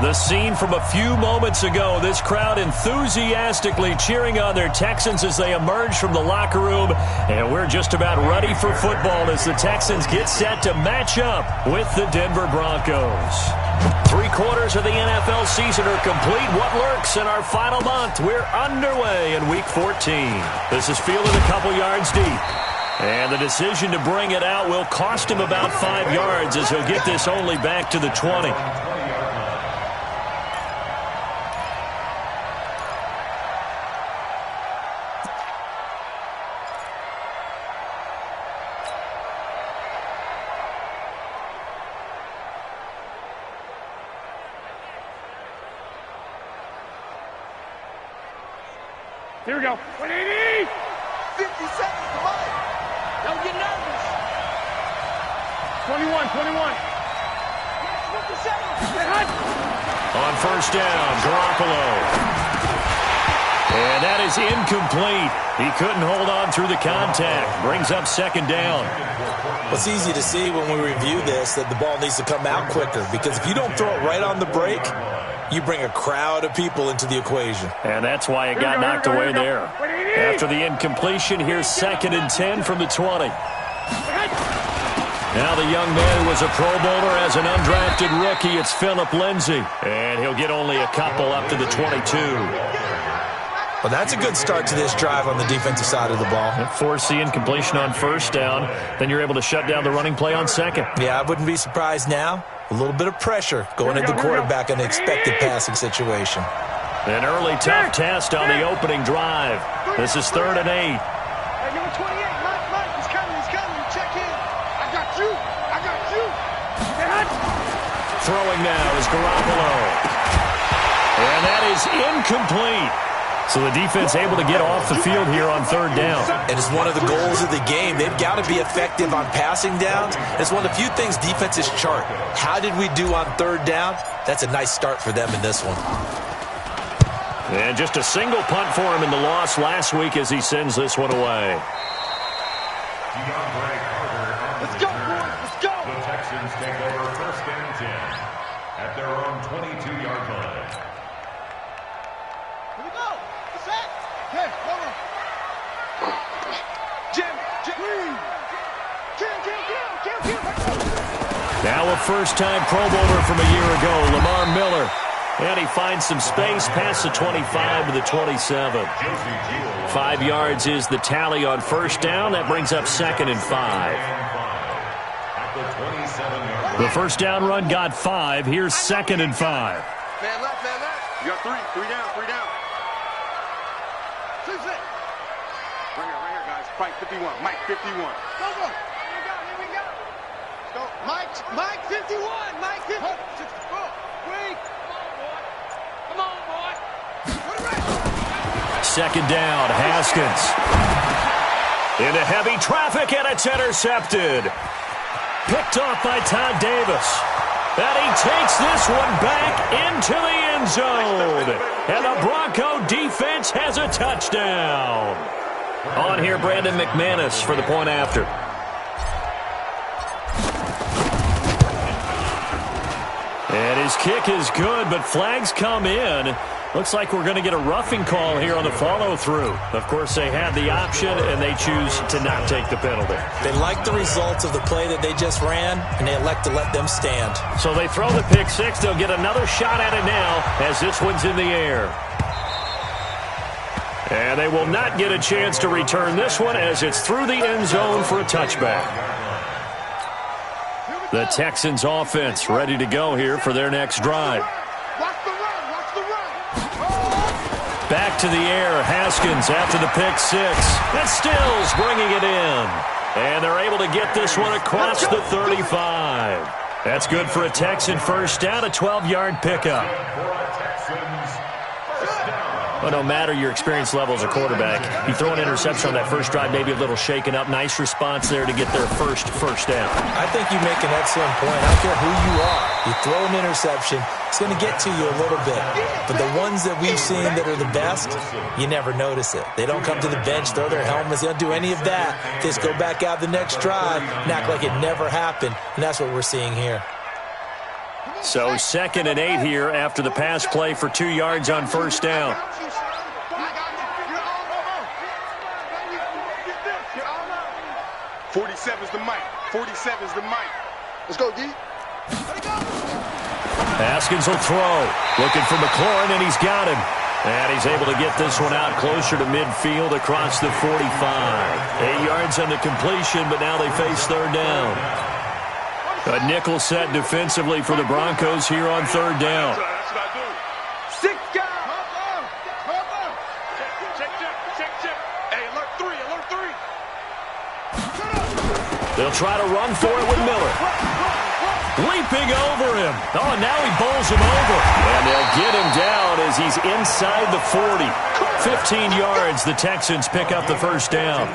The scene from a few moments ago, this crowd enthusiastically cheering on their Texans as they emerge from the locker room. And we're just about ready for football as the Texans get set to match up with the Denver Broncos. 3/4 of the NFL season are complete. What lurks in our final month? We're underway in Week 14. This is fielded a couple yards deep. And the decision to bring it out will cost him about 5 yards as he'll get this only back to the 20. Here we go. 180! 50 seconds, come on. Don't get nervous. 21. 50 seconds. On first down, Garoppolo. And that is incomplete. He couldn't hold on through the contact. Brings up second down. Well, it's easy to see when we review this that the ball needs to come out quicker, because if you don't throw it right on the break, you bring a crowd of people into the equation. And that's why it got knocked away there. After the incompletion, here's 2nd and 10 from the 20. Now the young man who was a Pro Bowler as an undrafted rookie, it's Phillip Lindsay. And he'll get only a couple up to the 22. Well, that's a good start to this drive on the defensive side of the ball. Force the incompletion on first down. Then you're able to shut down the running play on second. Yeah, I wouldn't be surprised now. A little bit of pressure going into the quarterback in an expected passing situation. An early tough test on the opening drive. This is 3rd and 8. Hey, number 28, Mike, he's coming. Check in. I got you. Throwing now is Garoppolo. And that is incomplete. So the defense able to get off the field here on 3rd down. And it's one of the goals of the game. They've got to be effective on passing downs. It's one of the few things defenses chart. How did we do on 3rd down? That's a nice start for them in this one. And just a single punt for him in the loss last week as he sends this one away. Let's go, boys. Let's go. The Texans take over 1st and 10 at their own 22-yard line. Here we go. What's that? Hey, hold on. Jim. Now a first-time Pro Bowler from a year ago, Lamar Miller. And he finds some space past the 25 to the 27. 5 yards is the tally on first down. That brings up 2nd and 5. The first down run got 5. Here's 2nd and 5. Man left. You got 3 down. Six it. Right here, guys. Fight 51. Mike, 51. Go. Here we go. Go. Mike, 51. Mike, 50. Wait. Come on, boy. Second down, Haskins. Into heavy traffic, and it's intercepted. Picked off by Todd Davis. And he takes this one back into the end zone. And the Bronco defense has a touchdown. On here, Brandon McManus for the point after. And his kick is good, but flags come in. Looks like we're going to get a roughing call here on the follow-through. Of course, they had the option, and they choose to not take the penalty. They like the results of the play that they just ran, and they elect to let them stand. So they throw the pick six. They'll get another shot at it now as this one's in the air. And they will not get a chance to return this one as it's through the end zone for a touchback. The Texans offense ready to go here for their next drive. Watch the run. Back to the air, Haskins after the pick six. And Stills bringing it in. And they're able to get this one across the 35. That's good for a Texan first down, a 12-yard pickup. Well, no matter your experience level as a quarterback, you throw an interception on that first drive, maybe a little shaken up. Nice response there to get their first down. I think you make an excellent point. I don't care who you are. You throw an interception, it's going to get to you a little bit. But the ones that we've seen that are the best, you never notice it. They don't come to the bench, throw their helmets. They don't do any of that. They just go back out the next drive and act like it never happened. And that's what we're seeing here. So 2nd and 8 here after the pass play for 2 yards on first down. 47's the mic. 47's the mic. Let's go, D. Haskins will throw. Looking for McLaurin, and he's got him. And he's able to get this one out closer to midfield across the 45. 8 yards on the completion, but now they face third down. A nickel set defensively for the Broncos here on third down. That's what I do. 6 guys. Check. Hey, alert 3, alert 3. They'll try to run for it with Miller. Leaping over him. Oh, now he bowls him over. And they'll get him down as he's inside the 40. 15 yards, the Texans pick up the first down.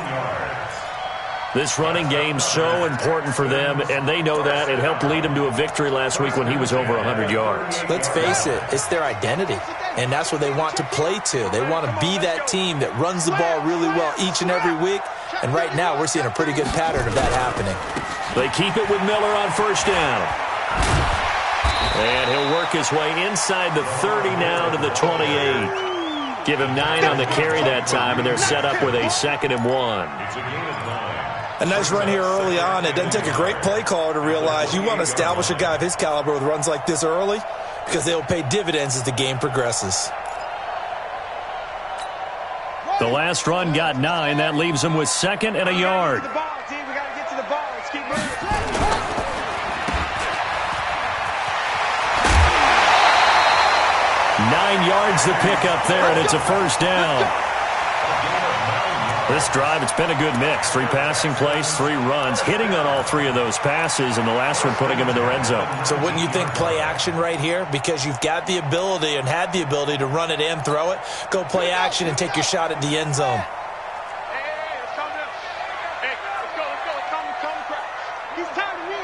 This running game's so important for them, and they know that. It helped lead them to a victory last week when he was over 100 yards. Let's face it, it's their identity, and that's what they want to play to. They want to be that team that runs the ball really well each and every week, and right now we're seeing a pretty good pattern of that happening. They keep it with Miller on first down. And he'll work his way inside the 30 now to the 28. Give him 9 on the carry that time, and they're set up with a 2nd and 1. A nice run here early on. It doesn't take a great play caller to realize you want to establish a guy of his caliber with runs like this early because they'll pay dividends as the game progresses. The last run got 9. That leaves him with 2nd and a yard. We got to get to the ball. Let's keep moving. 9 yards the pickup there, and it's a first down. This drive, it's been a good mix. 3 passing plays, 3 runs, hitting on all 3 of those passes, and the last one putting him in the red zone. So wouldn't you think play action right here? Because you've got the ability and had the ability to run it and throw it. Go play action and take your shot at the end zone. Hey, let's calm down. Hey, let's go. Calm crash. He's tired of me.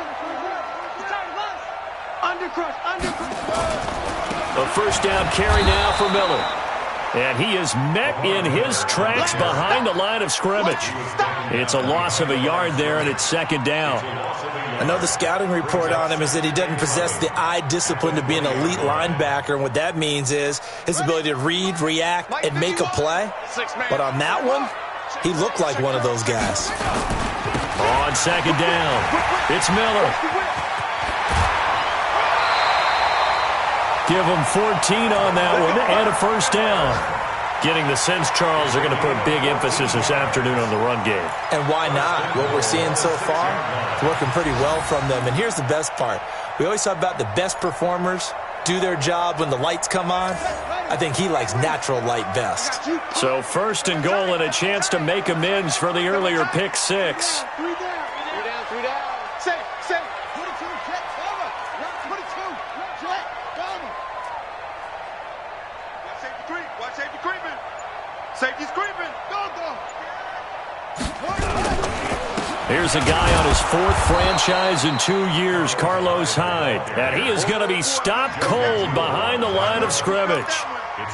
He's tired of us. Undercrush. A first down carry now for Miller. And he is met in his tracks behind the line of scrimmage. It's a loss of a yard there, and it's 2nd down. I know the scouting report on him is that he doesn't possess the eye discipline to be an elite linebacker, and what that means is his ability to read, react, and make a play. But on that one, he looked like one of those guys. On 2nd down, it's Miller. Give them 14 on that one and a first down. Getting the sense, Charles, they're going to put a big emphasis this afternoon on the run game. And why not? What we're seeing so far is working pretty well from them. And here's the best part. We always talk about the best performers do their job when the lights come on. I think he likes natural light best. So 1st and goal and a chance to make amends for the earlier pick 6. 3 down. Safe. 22, check, cover. 22, check, cover. Watch safety creeping. Safety's creeping. Go. Here's a guy on his 4th franchise in 2 years, Carlos Hyde. And he is going to be stopped cold behind the line of scrimmage.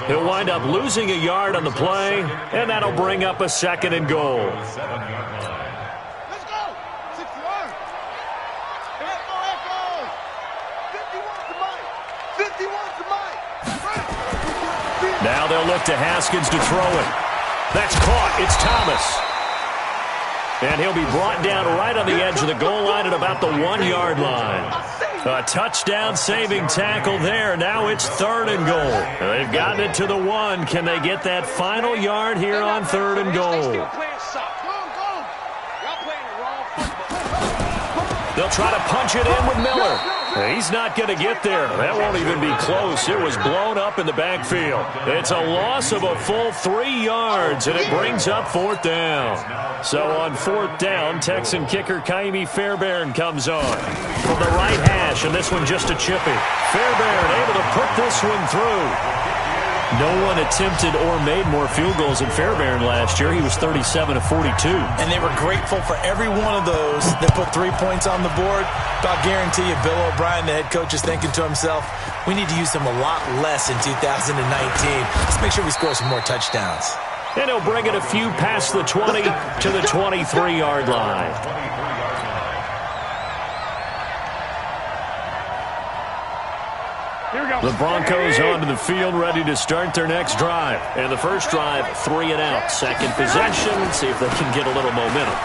He'll wind up losing a yard on the play, and that'll bring up a 2nd and goal. Let's go. 61. Echo. 51's the mic. Now they'll look to Haskins to throw it. That's caught. It's Thomas. And he'll be brought down right on the edge of the goal line at about the 1-yard line. A touchdown-saving tackle there. Now it's 3rd and goal. They've gotten it to the 1. Can they get that final yard here on 3rd and goal? They'll try to punch it in with Miller. He's not going to get there. That won't even be close. It was blown up in the backfield. It's a loss of a full 3 yards, and it brings up 4th down. So on 4th down, Texan kicker Kaimi Fairbairn comes on from the right hash, and this one just a chippy. Fairbairn able to put this one through. No one attempted or made more field goals than Fairbairn last year. He was 37 of 42. And they were grateful for every one of those that put 3 points on the board. But I'll guarantee you, Bill O'Brien, the head coach, is thinking to himself, we need to use them a lot less in 2019. Let's make sure we score some more touchdowns. And he'll bring it a few past the 20 to the 23-yard line. The Broncos onto the field, ready to start their next drive. And the first drive, 3 and out. Second possession, see if they can get a little momentum.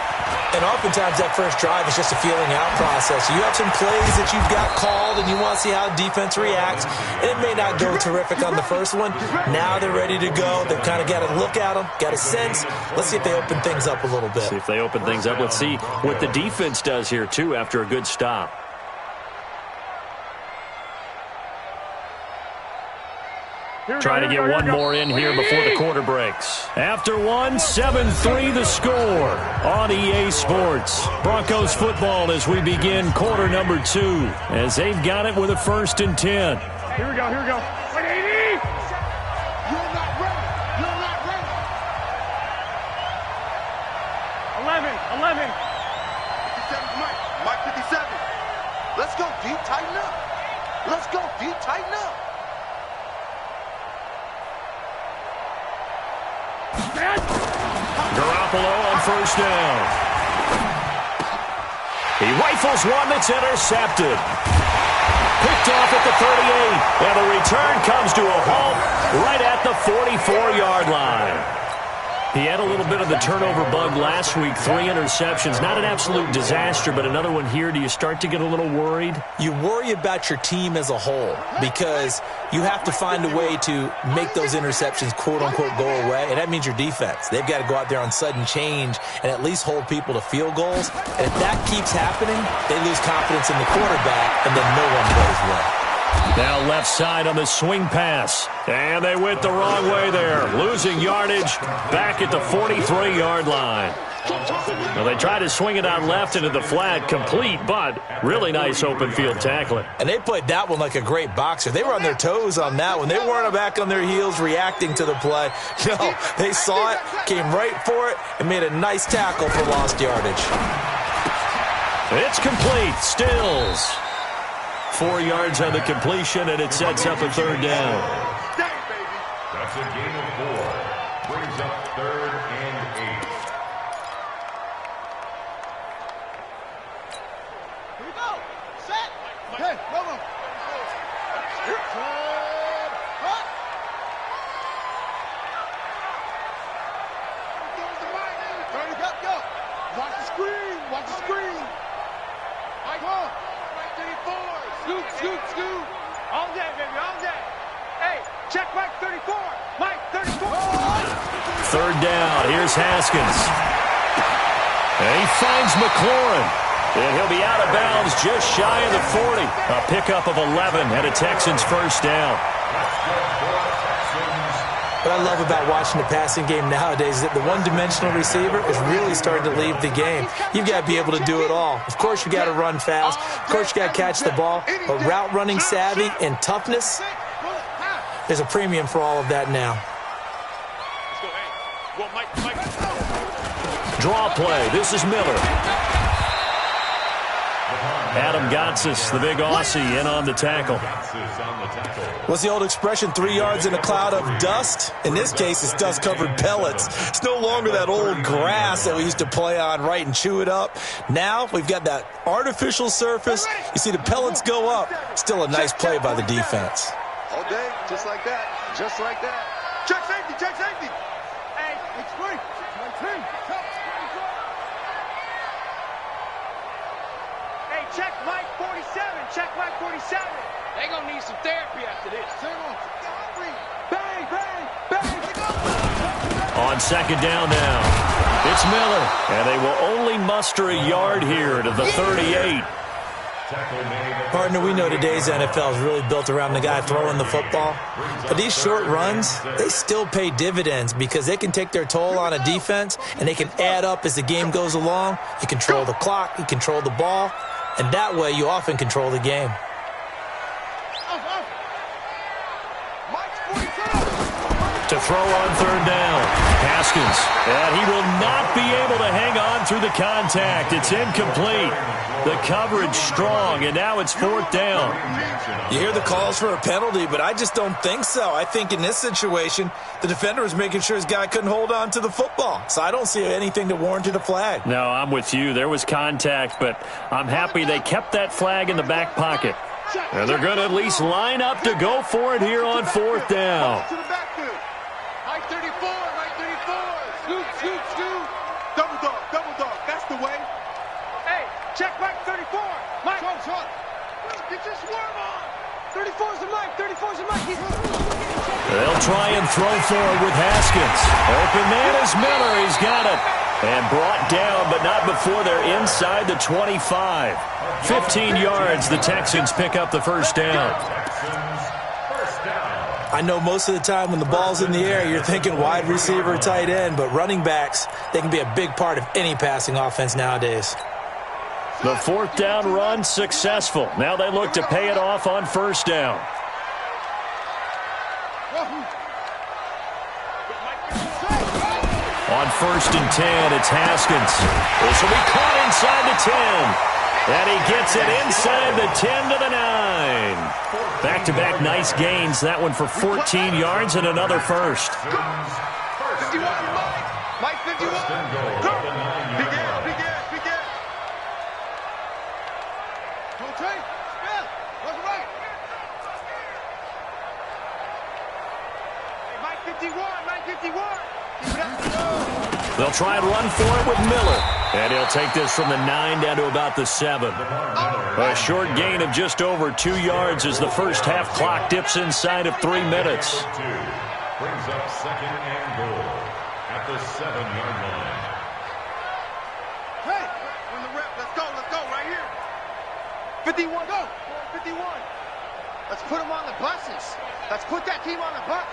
And oftentimes that first drive is just a feeling out process. You have some plays that you've got called and you want to see how defense reacts. And it may not go terrific on the first one. Now they're ready to go. They've kind of got to look at them, got a sense. Let's see if they open things up a little bit. See if they open things up. Let's see what the defense does here, too, after a good stop. Trying to get one more in here before the quarter breaks. After one, 7-3 the score on EA Sports. Broncos football as we begin quarter number 2, as they've got it with a 1st and 10. Here we go, here we go. 180! You're not ready. You're not ready. 11. 57, Mike 57. Let's go, D. Tighten up. Let's go, D. Tighten up. Garoppolo on 1st down. He rifles one that's intercepted. Picked off at the 38, and the return comes to a halt right at the 44-yard line. He had a little bit of the turnover bug last week, 3 interceptions. Not an absolute disaster, but another one here. Do you start to get a little worried? You worry about your team as a whole because you have to find a way to make those interceptions, quote-unquote, go away, and that means your defense. They've got to go out there on sudden change and at least hold people to field goals. And if that keeps happening, they lose confidence in the quarterback, and then no one plays well. Now left side on the swing pass. And they went the wrong way there. Losing yardage back at the 43-yard line. Well, they tried to swing it out left into the flat, complete, but really nice open field tackling. And they played that one like a great boxer. They were on their toes on that one. They weren't back on their heels reacting to the play. No, they saw it, came right for it, and made a nice tackle for lost yardage. It's complete. Stills. 4 yards on the completion, and it sets up a 3rd down. That's a gain of 4. Brings up 3rd and 8. Here we go. Set. Okay, Romo. Hut. Turn it up, go. Watch the screen. Watch the screen. Come on. Right 34. Scoop. All day, baby, all day. Hey, check Mike 34. Mike 34. 3rd down. Here's Haskins. And he finds McLaurin. And he'll be out of bounds just shy of the 40. A pickup of 11 and a Texans 1st down. What I love about watching the passing game nowadays is that the one-dimensional receiver is really starting to leave the game. You've got to be able to do it all. Of course, you got to run fast. Of course, you got to catch the ball. But route running savvy and toughness, there's a premium for all of that now. Draw play. This is Miller. Adam Gotsis, the big Aussie, in on the tackle. What's the old expression, 3 yards in a cloud of dust? In this case, it's dust-covered pellets. It's no longer that old grass that we used to play on, right, and chew it up. Now we've got that artificial surface. You see the pellets go up. Still a nice play by the defense. All day, just like that. Just like that. Check safety, check safety. Hey, it's free. Hey, check Mike 47. Check Mike 47. They gonna need some therapy after this. Bang, bang, bang. On 2nd down now, it's Miller. And they will only muster a yard here to the 38. Partner, we know today's NFL is really built around the guy throwing the football. But these short runs, they still pay dividends because they can take their toll on a defense and they can add up as the game goes along. You control the clock, you control the ball, and that way you often control the game. To throw on 3rd down, Haskins. And he will not be able to hang on through the contact. It's incomplete. The coverage strong, and now it's 4th down. You hear the calls for a penalty, but I just don't think so. I think in this situation, the defender was making sure his guy couldn't hold on to the football. So I don't see anything that warranted a flag. No, I'm with you. There was contact, but I'm happy they kept that flag in the back pocket. And they're going to at least line up to go for it here on fourth down. Mike 34, Mike 34. Scoop, scoop, scoop. Double dog. That's the way. Hey, check Mike 34. Mike. Short. Get your swarm on. 34's the Mike. 34's the Mike. They'll try and throw for it with Haskins. Open man is Miller. He's got it. And brought down, but not before they're inside the 25. 15 yards, the Texans pick up the first down. I know most of the time when the ball's in the air, you're thinking wide receiver, tight end, but running backs, they can be a big part of any passing offense nowadays. The fourth down run successful. Now they look to pay it off on first down. On first and 10, it's Haskins. This will be caught inside the 10. And he gets it inside the 10 to the 9. Back-to-back nice gains. That one for 14 yards and another first. 51, Mike 51. Big air. Don't take. Spell. Look right. Hey, Mike 51, Mike 51. They'll try and run for it with Miller. And he'll take this from the 9 down to about the 7. A short gain of just over 2 yards as the first half clock dips inside of 3 minutes. Brings up second and goal at the 7-yard line. Hey, on the rep. Let's go right here. 51, go. 51. Let's put them on the buses. Let's put that team on the bus.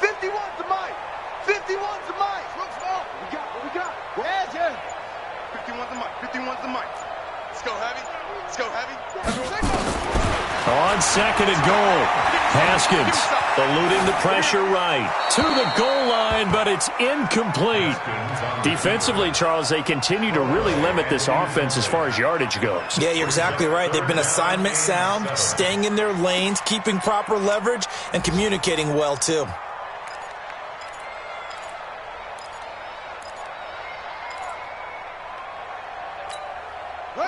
51's the Mike. 51's the Mike. Look small. We got. Yeah. 51's the Mike. Let's go heavy. On second and goal, Haskins eluding the pressure right to the goal line, but it's incomplete. Defensively, Charles, they continue to really limit this offense as far as yardage goes. Yeah, you're exactly right. They've been assignment sound, staying in their lanes, keeping proper leverage, and communicating well, too.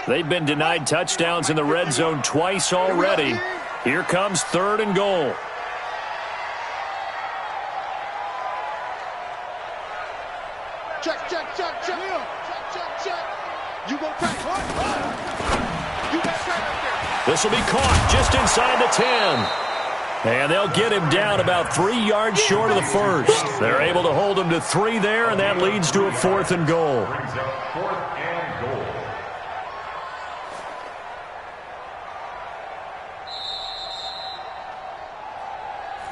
They've been denied touchdowns in the red zone twice already. Here comes third and goal. Check. You go back. You back right there. This will be caught just inside the 10. And they'll get him down about 3 yards short of the first. They're able to hold him to 3 there, and that leads to a fourth and goal. Brings up fourth and goal.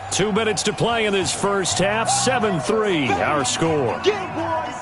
Two minutes to play in this first half. 7-3, our score. Get him, boys.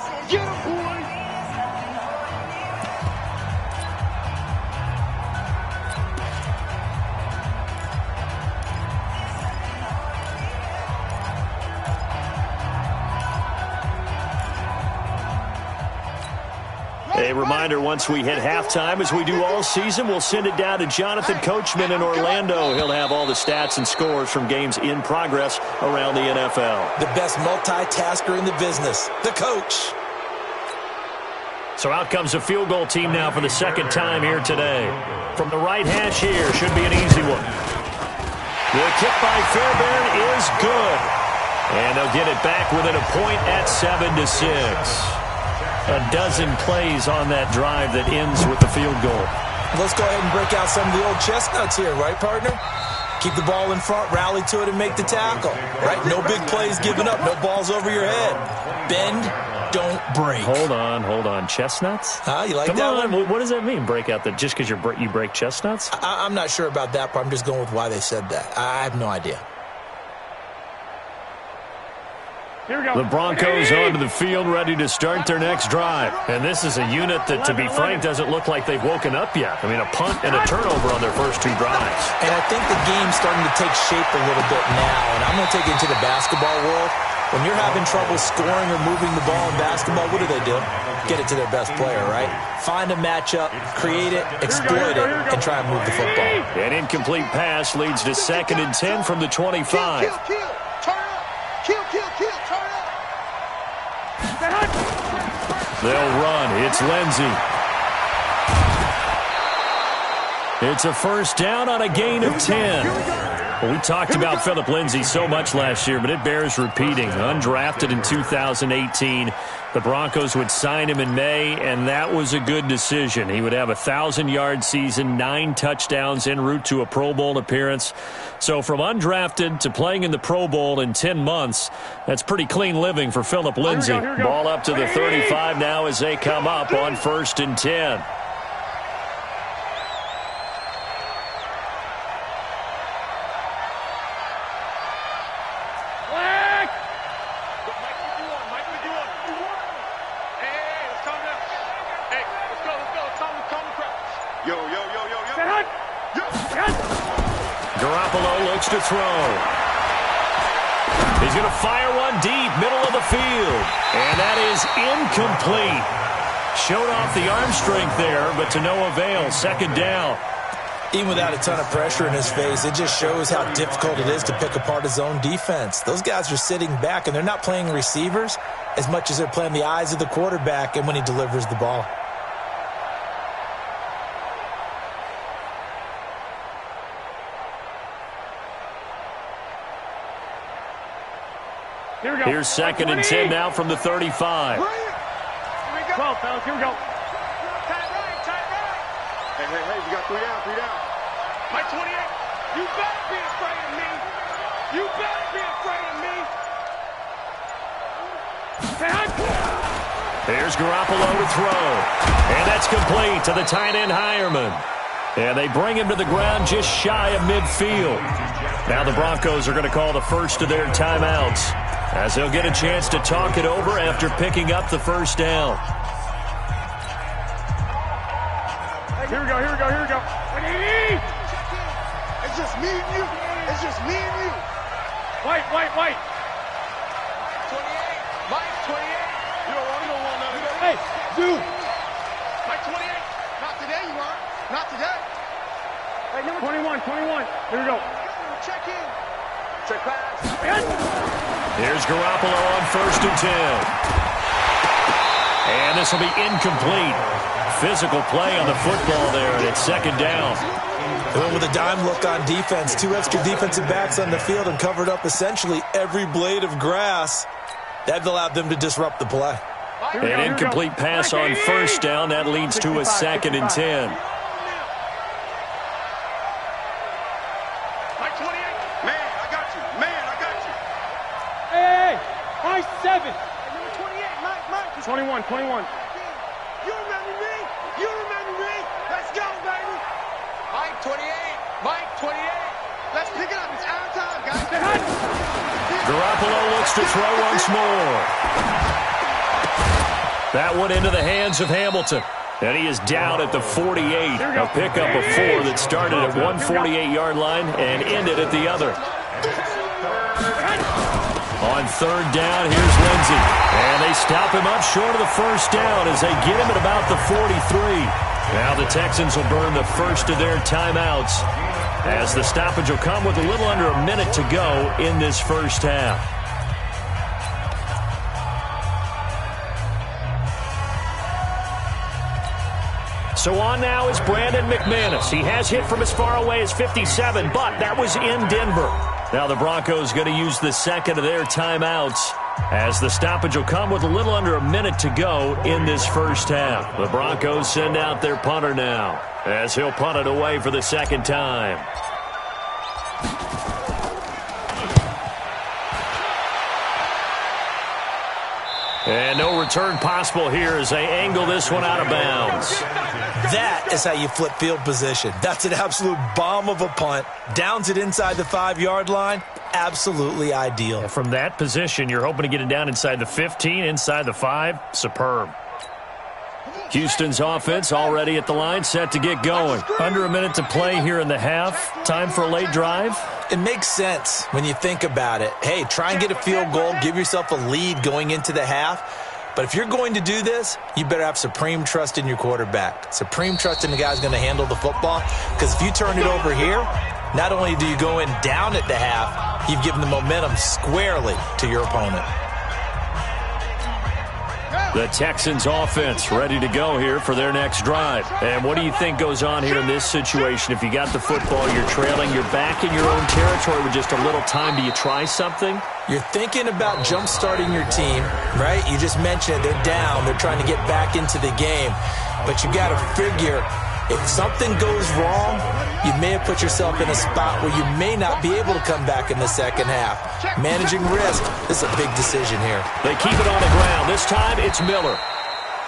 A reminder, once we hit halftime, as we do all season, we'll send it down to Jonathan Coachman in Orlando. He'll have all the stats and scores from games in progress around the NFL. The best multitasker in the business, the coach. So out comes a field goal team now for the second time here today. From the right hash here, should be an easy one. The kick by Fairbairn is good. And they'll get it back within a point at 7-6. A dozen plays on that drive that ends with the field goal. Let's go ahead and break out some of the old chestnuts here, right, partner? Keep the ball in front, rally to it, and make the tackle, right? No big plays given up, no balls over your head. Bend, don't break. Hold on. Chestnuts? You like Come that on, one? what does that mean, break out that just because you break chestnuts? I'm not sure about that, but I'm just going with why they said that. I have no idea. Here we go. The Broncos onto the field ready to start their next drive. And this is a unit that, to be frank, doesn't look like they've woken up yet. I mean, a punt and a turnover on their first 2 drives. And I think the game's starting to take shape a little bit now. And I'm going to take it into the basketball world. When you're having trouble scoring or moving the ball in basketball, what do? Get it to their best player, right? Find a matchup, create it, exploit it, and try and move the football. An incomplete pass leads to 2nd and 10 from the 25. Kill. Turn up. Kill. Turn up. They'll run. It's Lindsey. It's a first down on a gain of 10. Well, we talked about Phillip Lindsay so much last year, but it bears repeating. Undrafted in 2018. The Broncos would sign him in May, and that was a good decision. He would have a 1,000-yard season, 9 touchdowns en route to a Pro Bowl appearance. So from undrafted to playing in the Pro Bowl in 10 months, that's pretty clean living for Phillip Lindsay. Ball up to the 35 now as they come up on 1st and 10. To throw. He's going to fire one deep, middle of the field. And that is incomplete. Showed off the arm strength there, but to no avail. 2nd down. Even without a ton of pressure in his face, it just shows how difficult it is to pick apart his own defense. Those guys are sitting back, and they're not playing receivers as much as they're playing the eyes of the quarterback and when he delivers the ball. Here's 2nd and 10 now from the 35. 12, fellas, here we go. Tight right. Hey, we got 3 down. Mike 28, you better be afraid of me. You better be afraid of me. Here's Garoppolo to throw. And that's complete to the tight end Hireman. And they bring him to the ground just shy of midfield. Now the Broncos are going to call the first of their timeouts, as they'll get a chance to talk it over after picking up the first down. Here we go. It's just me and you. White. 28. Mike 28. You don't want to go one another. Hey, dude. Mike 28. Not today, you aren't. Not today. Hey, number 21. Here we go. Check in. Check pass. Here's Garoppolo on 1st and 10. And this will be incomplete. Physical play on the football there, and it's 2nd down. They went with a dime look on defense. 2 extra defensive backs on the field and covered up essentially every blade of grass. That allowed them to disrupt the play. An incomplete pass on 1st down. That leads to a 2nd and 10. Mike 28. Man, I got you. Hey, Mike 7. Number 28, Mike. 21. You remember me? Let's go, baby. Mike 28. Let's pick it up. It's our time, guys. Garoppolo looks to throw once more. That one into the hands of Hamilton. And he is down at the 48. A pickup of 4 that started at 148-yard line and ended at the other. On 3rd down, here's Lindsay. And they stop him up short of the first down as they get him at about the 43. Now the Texans will burn the first of their timeouts, as the stoppage will come with a little under a minute to go in this first half. So on now is Brandon McManus. He has hit from as far away as 57, but that was in Denver. Now the Broncos going to use the 2nd of their timeouts, as the stoppage will come with a little under a minute to go in this first half. The Broncos send out their punter now, as he'll punt it away for the 2nd time. And no return possible here as they angle this one out of bounds. That is how you flip field position. That's an absolute bomb of a punt. Downs it inside the 5-yard line. Absolutely ideal. And from that position, you're hoping to get it down inside the 15, inside the 5. Superb. Houston's offense already at the line, set to get going. Under a minute to play here in the half. Time for a late drive. It makes sense when you think about it. Hey, try and get a field goal. Give yourself a lead going into the half. But if you're going to do this, you better have supreme trust in your quarterback. Supreme trust in the guy who's going to handle the football. Because if you turn it over here, not only do you go in down at the half, you've given the momentum squarely to your opponent. The Texans offense ready to go here for their next drive. And what do you think goes on here in this situation? If you got the football, you're trailing, you're back in your own territory with just a little time. Do you try something? You're thinking about jump-starting your team, right? You just mentioned they're down. They're trying to get back into the game. But you got to figure, if something goes wrong, you may have put yourself in a spot where you may not be able to come back in the second half. Managing risk, this is a big decision here. They keep it on the ground. This time it's Miller.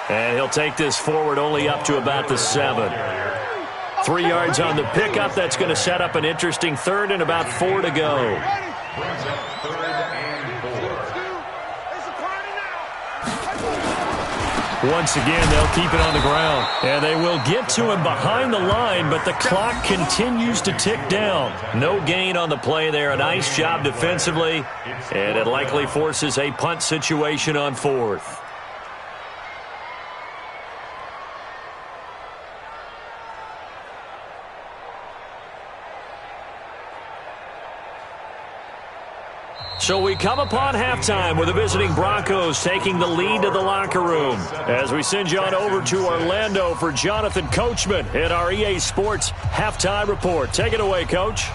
And he'll take this forward only up to about the 7. 3 yards on the pickup. That's going to set up an interesting third and about 4 to go. Once again, they'll keep it on the ground. And they will get to him behind the line, but the clock continues to tick down. No gain on the play there. A nice job defensively. And it likely forces a punt situation on 4th. So we come upon halftime with the visiting Broncos taking the lead to the locker room. As we send you on over to Orlando for Jonathan Coachman in our EA Sports Halftime Report. Take it away, Coach.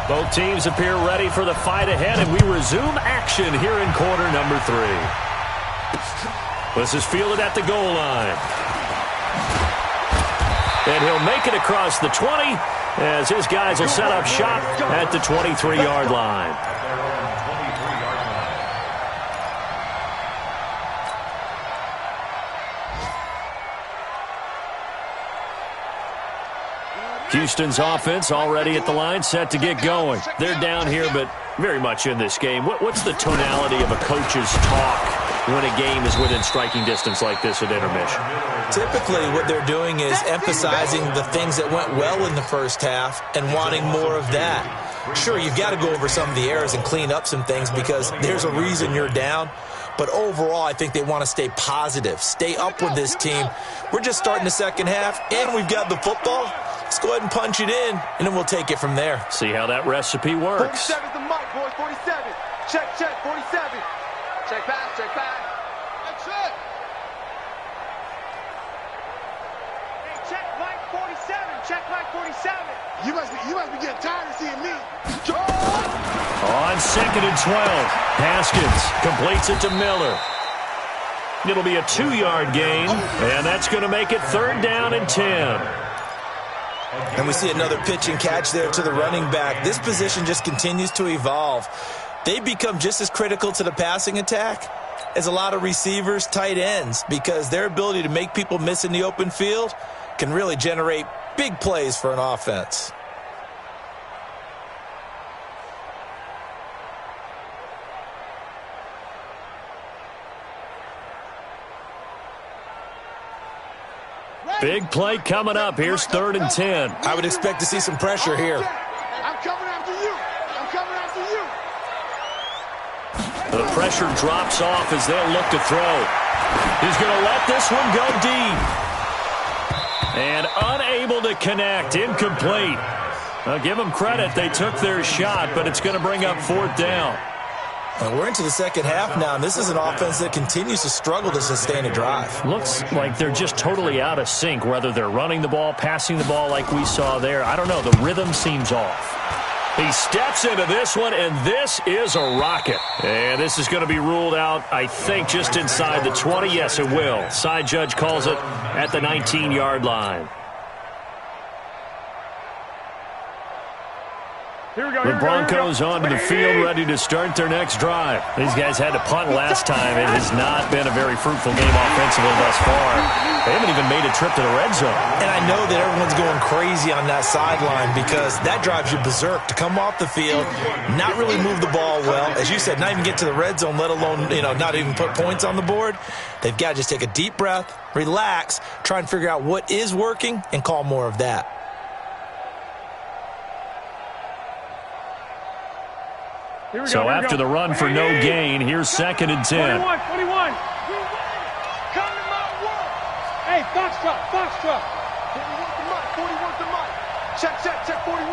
Both teams appear ready for the fight ahead, and we resume action here in quarter number 3. This is fielded at the goal line. And he'll make it across the 20 as his guys will set up shop at the 23-yard line. Houston's offense already at the line, set to get going. They're down here, but very much in this game. What's the tonality of a coach's talk when a game is within striking distance like this at intermission? Typically, what they're doing is emphasizing the things that went well in the first half and wanting more of that. Sure, you've got to go over some of the errors and clean up some things because there's a reason you're down. But overall, I think they want to stay positive, stay up with this team. We're just starting the second half, and we've got the football. Let's go ahead and punch it in, and then we'll take it from there. See how that recipe works. 47's the mic, boys. 47. Check, 47. Check pass, check pass. That's it. Hey, check mic 47. Check mic 47. You must be getting tired of seeing me. On 2nd and 12, Haskins completes it to Miller. It'll be a 2-yard gain, and that's going to make it 3rd down and 10. And we see another pitch and catch there to the running back. This position just continues to evolve. They become just as critical to the passing attack as a lot of receivers, tight ends, because their ability to make people miss in the open field can really generate big plays for an offense. Big play coming up. Here's 3rd and 10. I would expect to see some pressure here. I'm coming after you. I'm coming after you. The pressure drops off as they'll look to throw. He's going to let this one go deep. And unable to connect. Incomplete. I'll give them credit. They took their shot, but it's going to bring up 4th down. And we're into the second half now, and this is an offense that continues to struggle to sustain a drive. Looks like they're just totally out of sync, whether they're running the ball, passing the ball like we saw there. I don't know. The rhythm seems off. He steps into this one, and this is a rocket. And this is going to be ruled out, I think, just inside the 20. Yes, it will. Side judge calls it at the 19-yard line. The Broncos onto the field, ready to start their next drive. These guys had to punt last time. It has not been a very fruitful game offensively thus far. They haven't even made a trip to the red zone. And I know that everyone's going crazy on that sideline because that drives you berserk to come off the field, not really move the ball well. As you said, not even get to the red zone, let alone, not even put points on the board. They've got to just take a deep breath, relax, try and figure out what is working, and call more of that. So after the run for no gain, here's 2nd and 10. 21. Come to my work. Hey, Foxtrot. 41's the mic. Check, 41.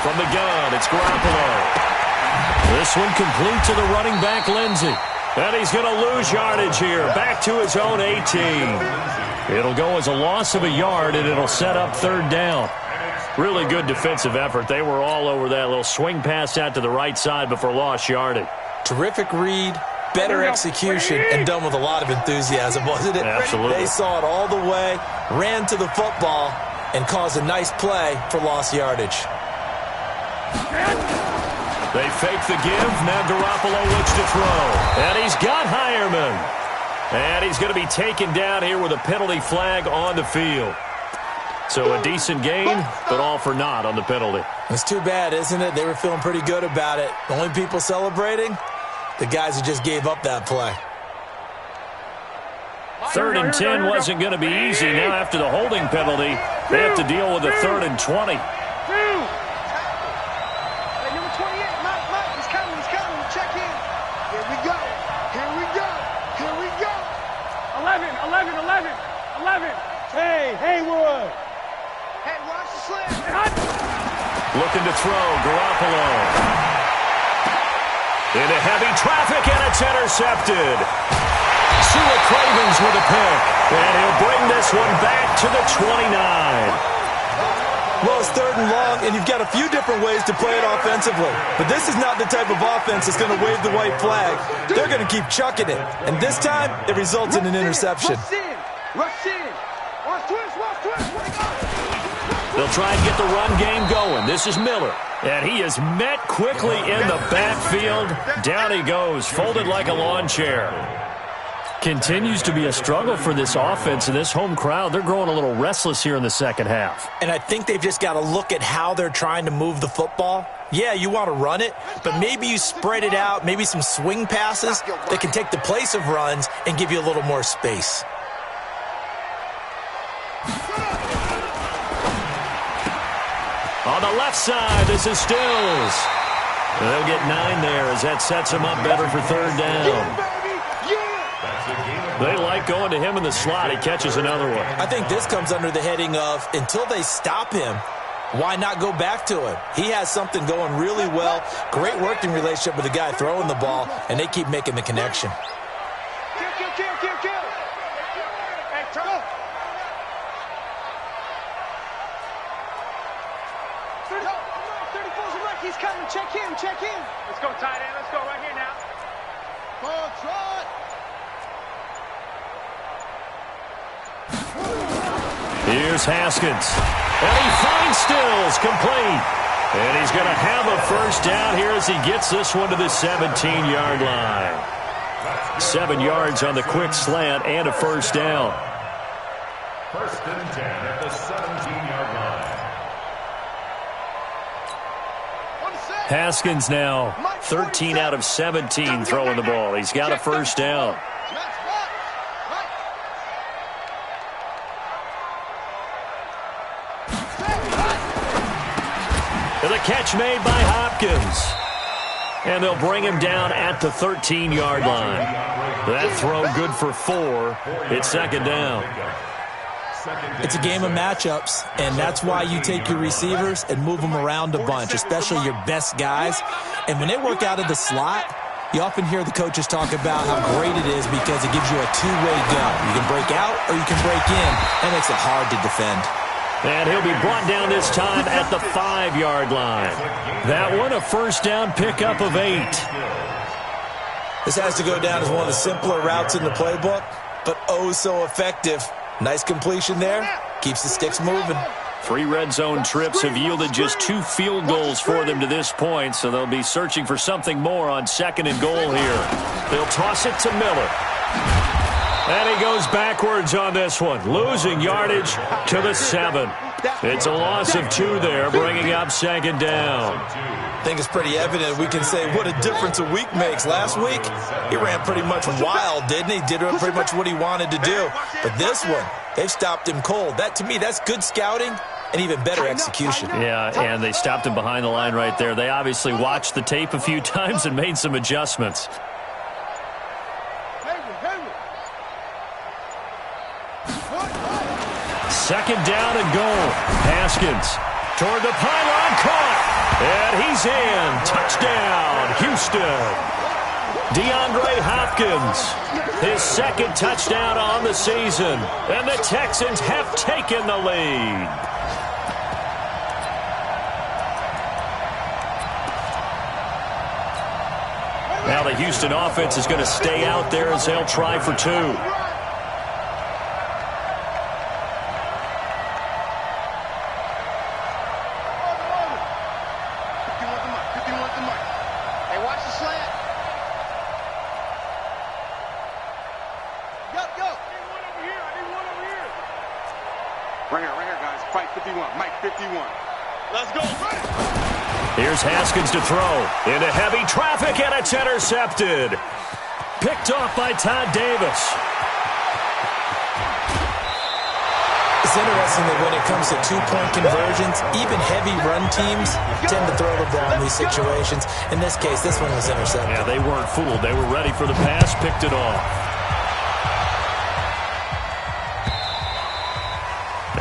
From the gun, it's Garoppolo. This one complete to the running back, Lindsey. And he's going to lose yardage here. Back to his own 18. It'll go as a loss of a yard, and it'll set up third down. Really good defensive effort. They were all over that little swing pass out to the right side before lost yardage. Terrific read, better execution, and done with a lot of enthusiasm, wasn't it? Absolutely. They saw it all the way, ran to the football, and caused a nice play for lost yardage. They fake the give. Now Garoppolo looks to throw. And he's got Hireman. And he's going to be taken down here with a penalty flag on the field. So a decent gain, but all for naught on the penalty. It's too bad, isn't it? They were feeling pretty good about it. The only people celebrating, the guys who just gave up that play. 3rd and 10 wasn't going to be easy. Now after the holding penalty, they have to deal with a 3rd and 20. Hey, number 28, Mike, he's coming, check in. Here we go. 11. Hey, Haywood. Hey, watch the slam. Looking to throw, Garoppolo. Into heavy traffic, and it's intercepted. Sua Cravens with a pick, and he'll bring this one back to the 29. Well, it's 3rd and long, and you've got a few different ways to play it offensively. But this is not the type of offense that's going to wave the white flag. They're going to keep chucking it. And this time, it results in an interception. Rush in. Watch twist. They'll try and get the run game going. This is Miller. And he is met quickly in the backfield. Down he goes, folded like a lawn chair. Continues to be a struggle for this offense and this home crowd. They're growing a little restless here in the second half. And I think they've just got to look at how they're trying to move the football. Yeah, you want to run it, but maybe you spread it out, maybe some swing passes that can take the place of runs and give you a little more space. On the left side, this is Stills. They'll get 9 there as that sets them up better for 3rd down. They like going to him in the slot. He catches another one. I think this comes under the heading of, until they stop him, why not go back to him? He has something going really well. Great working relationship with the guy throwing the ball, and they keep making the connection. Kill. Hey, go. 34's Mike, he's coming. Check in. Let's go, tight end. Let's go right here now. Ball trot. Here's Haskins. And he finds Stills, complete. And he's going to have a first down here as he gets this one to the 17-yard line. 7 yards on the quick slant and a first down. 1st and 10 at the 17-yard line. Haskins now 13 out of 17 throwing the ball. He's got a first down. And the catch made by Hopkins. And they'll bring him down at the 13-yard line. That throw good for 4. It's 2nd down. It's a game of matchups, and that's why you take your receivers and move them around a bunch, especially your best guys. And when they work out of the slot, you often hear the coaches talk about how great it is because it gives you a two-way gun. You can break out or you can break in. That makes it hard to defend. And he'll be brought down this time at the 5-yard line. That one a first down pickup of 8. This has to go down as one of the simpler routes in the playbook, but oh so effective. Nice completion there. Keeps the sticks moving. 3 red zone trips have yielded just 2 field goals for them to this point, so they'll be searching for something more on 2nd and goal here. They'll toss it to Miller. And he goes backwards on this one, losing yardage to the 7. It's a loss of 2 there, bringing up 2nd down. I think it's pretty evident. We can say what a difference a week makes. Last week, he ran pretty much wild, didn't he? Did pretty much what he wanted to do. But this one, they've stopped him cold. That, to me, that's good scouting and even better execution. Yeah, and they stopped him behind the line right there. They obviously watched the tape a few times and made some adjustments. Second down and goal. Haskins Toward the pylon, caught. And he's in. Touchdown, Houston. DeAndre Hopkins, his second touchdown on the season. And the Texans have taken the lead. Now the Houston offense is going to stay out there as they'll try for two. Here's Haskins to throw. Into heavy traffic, and it's intercepted. Picked off by Todd Davis. It's interesting that when it comes to two-point conversions, even heavy run teams tend to throw the ball in these situations. In this case, this one was intercepted. Yeah, they weren't fooled. They were ready for the pass, picked it off.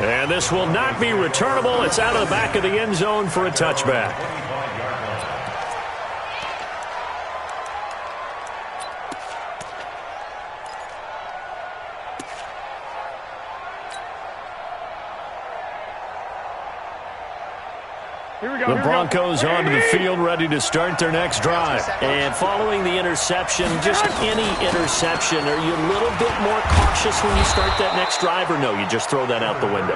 And this will not be returnable. It's out of the back of the end zone for a touchback. The Broncos onto the field, ready to start their next drive. And following the interception, just any interception, are you a little bit more cautious when you start that next drive, or no, you just throw that out the window?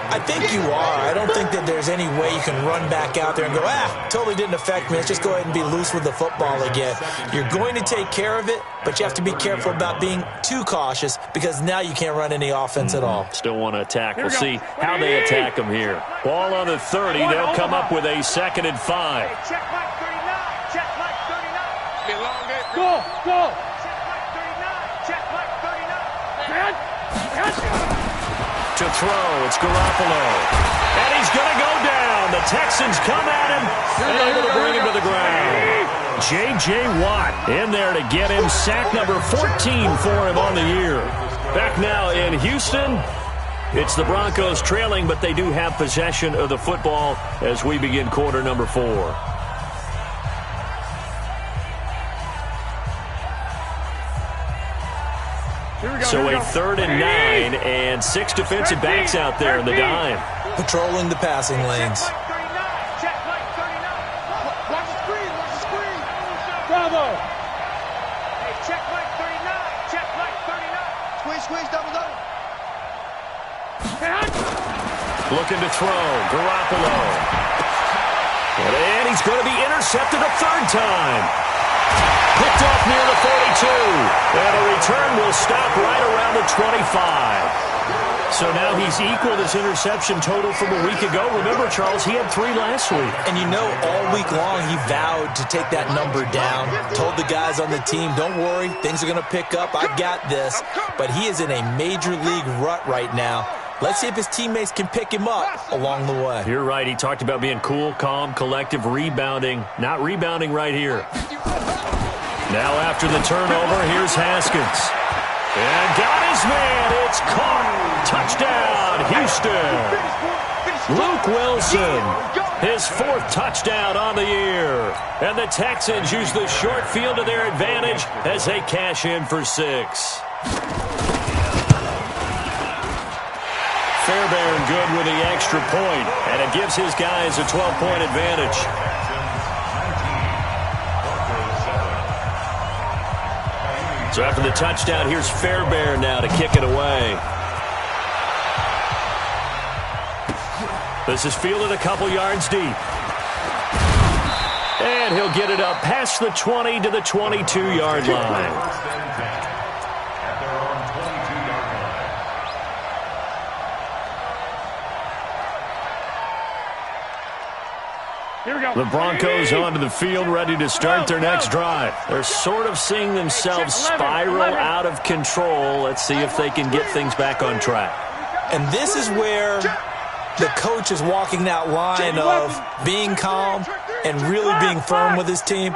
I think you are. I don't think that there's any way you can run back out there and go, totally didn't affect me. Let's just go ahead and be loose with the football again. You're going to take care of it, but you have to be careful about being too cautious because now you can't run any offense at all. Still want to attack. We'll see how they attack them here. Ball on the 30. They'll come up with a 2nd and 5. Check Mike 39. Check Mike 39. Elongate. Go. Check Mike 39. Check Mike 39. To throw, it's Garoppolo. And he's going to go down. The Texans come at him, and able to bring him to the ground. J.J. Watt in there to get him. Sack number 14 for him on the year. Back now in Houston. It's the Broncos trailing, but they do have possession of the football as we begin quarter number 4. So a 3rd and 9 and 6 defensive backs out there in the dime. Patrolling the passing lanes. Check Mike 39. Watch the screen. Bravo. Hey, check Mike 39. Check Mike 39. Squeeze, double. Looking to throw. Garoppolo. And he's going to be intercepted a 3rd time. Picked off near the 42. And a return will stop right around the 25. So now he's equaled his interception total from a week ago. Remember, Charles, he had 3 last week. And you know, all week long he vowed to take that number down. Told the guys on the team, don't worry, things are going to pick up. I've got this. But he is in a major league rut right now. Let's see if his teammates can pick him up along the way. You're right. He talked about being cool, calm, collective, rebounding. Not rebounding right here. Now after the turnover, here's Haskins. And got his man. It's caught. Touchdown, Houston. Luke Wilson, his 4th touchdown on the year. And the Texans use the short field to their advantage as they cash in for 6. Fairbairn good with the extra point, and it gives his guys a 12-point advantage. So after the touchdown, here's Fairbairn now to kick it away. This is fielded a couple yards deep. And he'll get it up past the 20 to the 22-yard line. The Broncos onto the field, ready to start their next drive. They're sort of seeing themselves spiral out of control. Let's see if they can get things back on track. And this is where the coach is walking that line of being calm and really being firm with his team.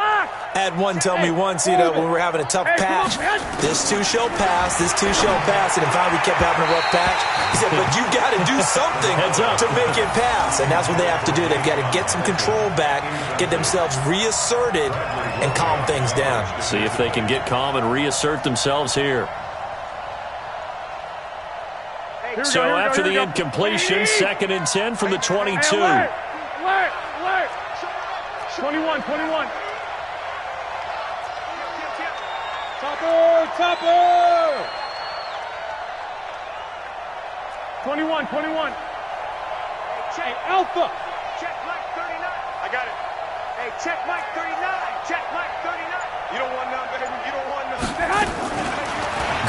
Had one tell me once, when we were having a tough patch, this too shall pass, this too shall pass. And if we kept having a rough patch, he said, but you got to do something to make it pass. And that's what they have to do. They've got to get some control back, get themselves reasserted, and calm things down. See if they can get calm and reassert themselves here. So after the incompletion, 2nd and 10 from the 22. 21. Topper! 21. Hey, Alpha! Check Mike 39. I got it. Hey, check Mike 39. Check Mike 39. You don't want none, baby. You don't want none.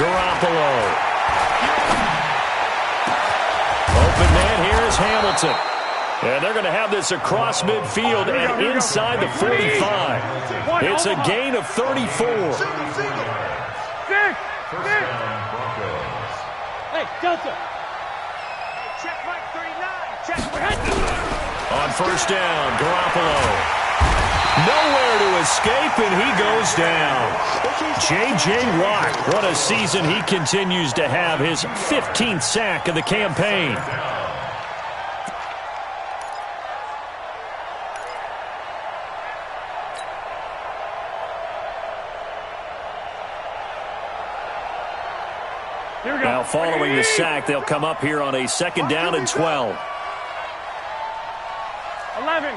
Garoppolo. Open man here is Hamilton. And they're going to have this across midfield and inside the 45. It's a gain of 34. Hey, Delta. Check Mike 39. Check On first down, Garoppolo. Nowhere to escape, and he goes down. J.J. Watt, what a season he continues to have. His 15th sack of the campaign. Now following the sack, they'll come up here on a 2nd down and 12. 11.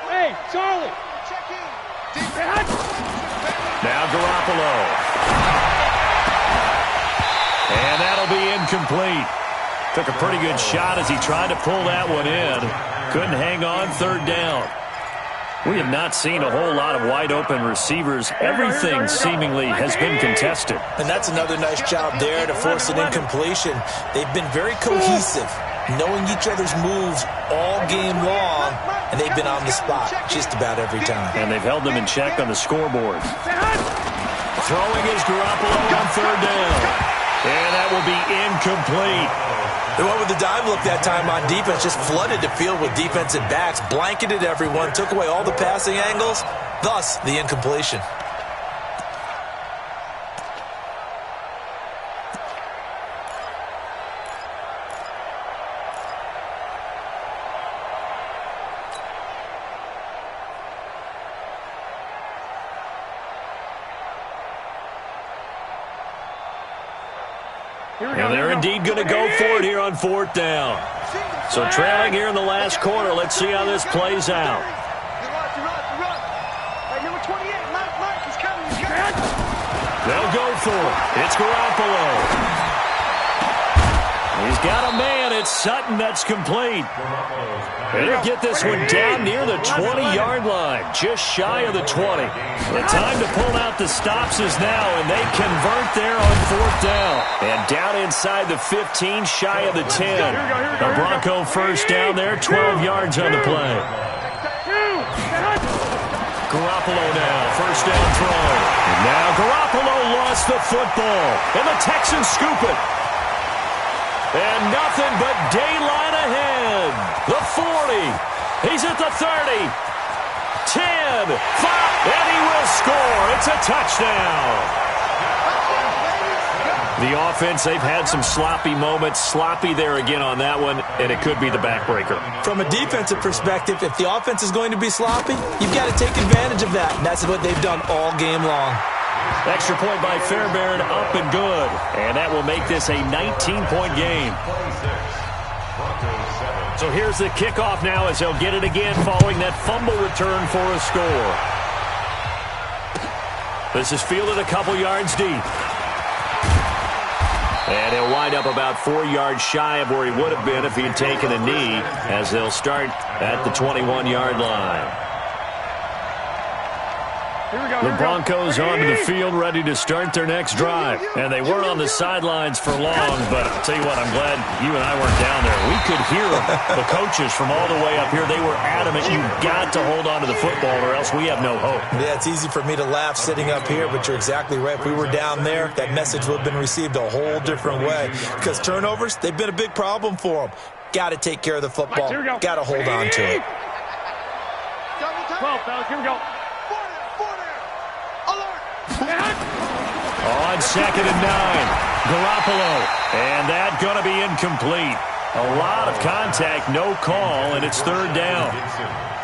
Hey, Charlie. Check in. Now Garoppolo. And that'll be incomplete. Took a pretty good shot as he tried to pull that one in. Couldn't hang on, 3rd down. We have not seen a whole lot of wide-open receivers. Everything seemingly has been contested. And that's another nice job there to force an incompletion. They've been very cohesive, knowing each other's moves all game long, and they've been on the spot just about every time. And they've held them in check on the scoreboard. Throwing is Garoppolo on 3rd down. And that will be incomplete. They went with the dime look that time on defense, just flooded the field with defensive backs, blanketed everyone, took away all the passing angles, thus the incompletion. And they're indeed going to go for it here on 4th down. So trailing here in the last quarter. Let's see how this plays out. They'll go for it. It's Garoppolo. He's got a man. It's Sutton. That's complete. They'll get this one down near the 20-yard line, just shy of the 20. The time to pull out the stops is now, and they convert there on 4th down. And down inside the 15, shy of the 10. A Bronco first down there, 12 yards on the play. Garoppolo now, first down throw. And now Garoppolo lost the football, and the Texans scoop it. And nothing but daylight ahead. The 40. He's at the 30. 10. 5. And he will score. It's a touchdown. The offense, they've had some sloppy moments. Sloppy there again on that one, and it could be the backbreaker. From a defensive perspective, if the offense is going to be sloppy, you've got to take advantage of that. And that's what they've done all game long. Extra point by Fairbairn, up and good. And that will make this a 19-point game. So here's the kickoff now as they'll get it again following that fumble return for a score. This is fielded a couple yards deep. And he'll wind up about 4 yards shy of where he would have been if he had taken a knee, as they'll start at the 21-yard line. The Broncos onto the field ready to start their next drive. And they weren't on the sidelines for long, but I'll tell you what, I'm glad you and I weren't down there. We could hear them, the coaches from all the way up here. They were adamant, you've got to hold on to the football or else we have no hope. Yeah, it's easy for me to laugh sitting up here, but you're exactly right. If we were down there, that message would have been received a whole different way. Because turnovers, they've been a big problem for them. Got to take care of the football. Got to hold on to it. 12, fellas, here we go. 4 there. Alert. On 2nd and 9, Garoppolo. And that going to be incomplete. A lot of contact, no call, and it's 3rd down.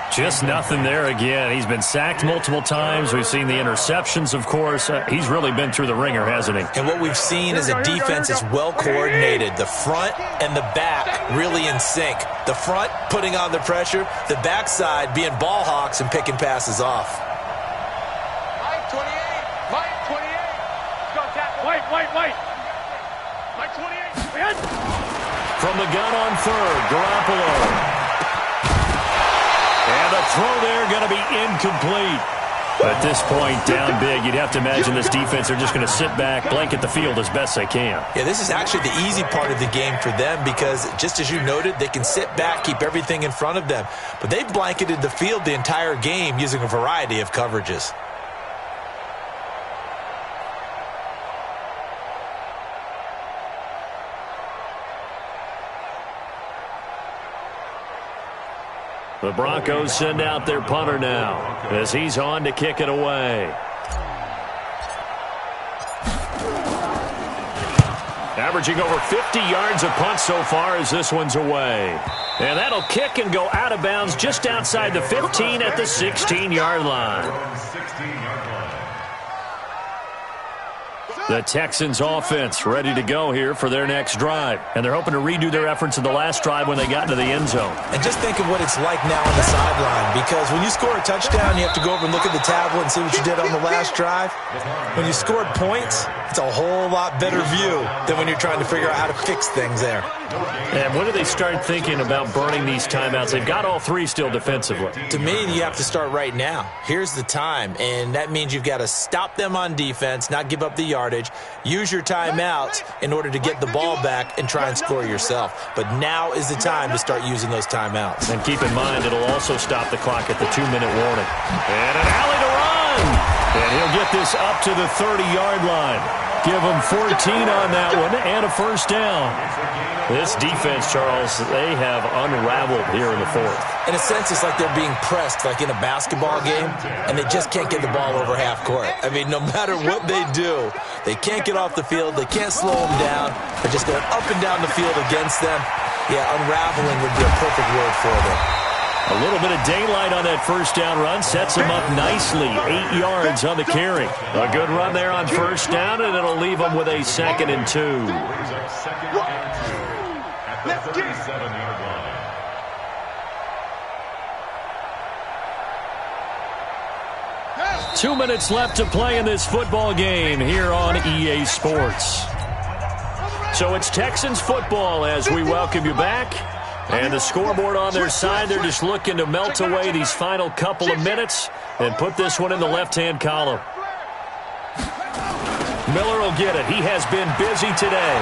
Just nothing there again. He's been sacked multiple times. We've seen the interceptions, of course. He's really been through the ringer, hasn't he? And what we've seen is a defense that's well coordinated. The front and the back really in sync. The front putting on the pressure. The backside being ball hawks and picking passes off. Mike 28. Mike 28. Go, tackle. Wait. Mike 28. From the gun on 3rd, Garoppolo. And the throw there going to be incomplete. At this point, down big, you'd have to imagine this defense, they're just going to sit back, blanket the field as best they can. Yeah, this is actually the easy part of the game for them because, just as you noted, they can sit back, keep everything in front of them. But they've blanketed the field the entire game using a variety of coverages. The Broncos send out their punter now as he's on to kick it away. Averaging over 50 yards a punt so far as this one's away. And that'll kick and go out of bounds just outside the 15 at the 16-yard line. The Texans offense ready to go here for their next drive. And they're hoping to redo their efforts in the last drive when they got into the end zone. And just think of what it's like now on the sideline, because when you score a touchdown, you have to go over and look at the tablet and see what you did on the last drive. When you scored points, it's a whole lot better view than when you're trying to figure out how to fix things there. And when do they start thinking about burning these timeouts? They've got all 3 still defensively. To me, you have to start right now. Here's the time, and that means you've got to stop them on defense, not give up the yardage, use your timeouts in order to get the ball back and try and score yourself. But now is the time to start using those timeouts. And keep in mind, it'll also stop the clock at the 2-minute warning. And an alley to run! And he'll get this up to the 30-yard line. Give him 14 on that one and a first down. This defense, Charles, they have unraveled here in the 4th. In a sense, it's like they're being pressed like in a basketball game, and they just can't get the ball over half court. I mean, no matter what they do, they can't get off the field. They can't slow them down. They're just going up and down the field against them. Yeah, unraveling would be a perfect word for them. A little bit of daylight on that first down run sets him up nicely. 8 yards on the carry. A good run there on first down, and it'll leave him with a 2nd and 2. At the 37-yard line. Yeah. 2 minutes left to play in this football game here on EA Sports. So it's Texans football as we welcome you back. And the scoreboard on their side, they're just looking to melt away these final couple of minutes and put this one in the left-hand column. Miller will get it. He has been busy today.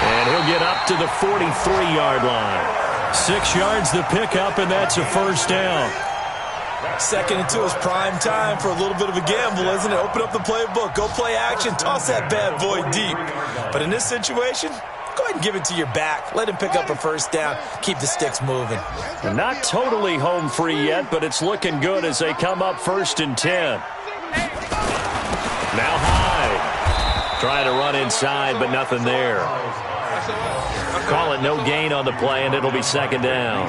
And he'll get up to the 43-yard line. 6 yards the pickup, and that's a first down. 2nd and 2 is prime time for a little bit of a gamble, isn't it? Open up the playbook, go play action, toss that bad boy deep. But in this situation, go ahead and give it to your back. Let him pick up a first down. Keep the sticks moving. Not totally home free yet, but it's looking good as they come up 1st and 10. Now Hyde. Trying to run inside, but nothing there. Call it no gain on the play, and it'll be 2nd down.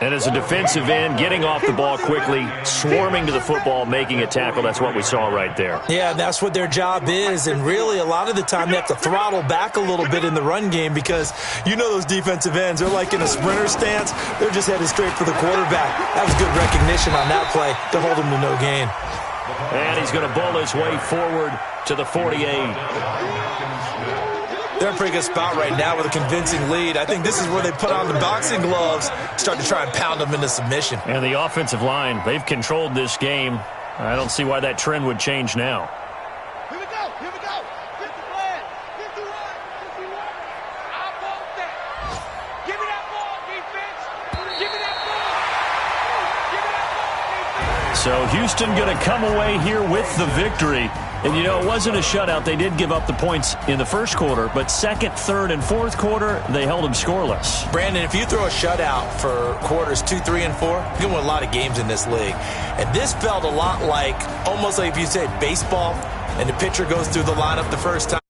And as a defensive end, getting off the ball quickly, swarming to the football, making a tackle, that's what we saw right there. Yeah, that's what their job is, and really a lot of the time they have to throttle back a little bit in the run game because you know those defensive ends, they're like in a sprinter stance. They're just headed straight for the quarterback. That was good recognition on that play to hold him to no gain. And he's going to bowl his way forward to the 48. They're in a pretty good spot right now with a convincing lead. I think this is where they put on the boxing gloves, start to try and pound them into submission. And the offensive line, they've controlled this game. I don't see why that trend would change now. Here we go. Here we go. 50 plan. 51. 51. I want that. Give me that ball, defense. Give me that ball. Give me that ball, defense. So Houston going to come away here with the victory. And, you know, it wasn't a shutout. They did give up the points in the first quarter, but second, third, and fourth quarter, they held them scoreless. Brandon, if you throw a shutout for quarters 2, 3, and 4, you can win a lot of games in this league. And this felt a lot like, almost like if you said baseball, and the pitcher goes through the lineup the first time.